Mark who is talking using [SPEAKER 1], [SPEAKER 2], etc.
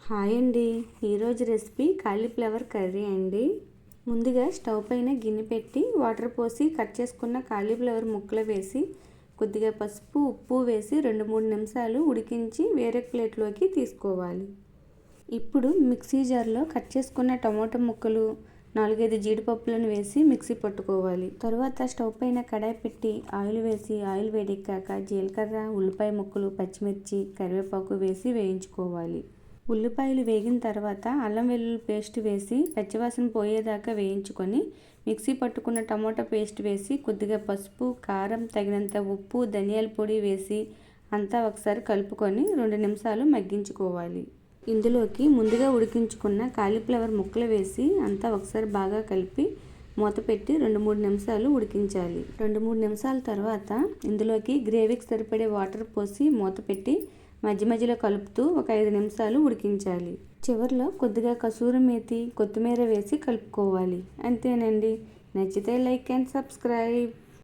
[SPEAKER 1] Hi అండి. ఈరోజు recipe cauliflower curry అండి. ముందుగా స్టవ్ పైన గిన్నె పెట్టి వాటర్ పోసి కట్ చేసుకున్న కాలీఫ్లవర్ ముక్కలు వేసి కొద్దిగా పసుపు ఉప్పు వేసి 2-3 నిమిషాలు ఉడికించి వేరే ప్లేట్లోకి తీసుకోవాలి. ఇప్పుడు మిక్సీ జార్లో కట్ చేసుకున్న టమాటో ముక్కలు 4-5 జీడిపప్పులను వేసి మిక్సీ పట్టుకోవాలి. తర్వాత స్టవ్ పైన కడాయి పెట్టి ఆయిల్ వేసి ఆయిల్ వేడెక్కాక జీలకర్ర, ఉల్లిపాయ ముక్కలు, పచ్చిమిర్చి, కరివేపాకు వేసి వేయించుకోవాలి. ఉల్లిపాయలు వేగిన తర్వాత అల్లం వెల్లుల్లి పేస్ట్ వేసి పచ్చివాసన పోయేదాకా వేయించుకొని మిక్సీ పట్టుకున్న టమాటో పేస్ట్ వేసి కొద్దిగా పసుపు, కారం, తగినంత ఉప్పు, ధనియాల పొడి వేసి అంతా ఒకసారి కలుపుకొని 2 నిమిషాలు మగ్గించుకోవాలి. ఇందులోకి ముందుగా ఉడికించుకున్న కాలీఫ్లవర్ ముక్కలు వేసి అంతా ఒకసారి బాగా కలిపి మూత పెట్టి 2-3 నిమిషాలు ఉడికించాలి. 2-3 నిమిషాల తర్వాత ఇందులోకి గ్రేవీకి సరిపడే వాటర్ పోసి మూత పెట్టి మధ్య మధ్యలో కలుపుతూ ఒక 5 నిమిషాలు ఉడికించాలి. చివరిలో కొద్దిగా కసూరి మేతి, కొత్తిమీర వేసి కలుపుకోవాలి. అంతేనండి. నచ్చితే లైక్ అండ్ సబ్స్క్రైబ్.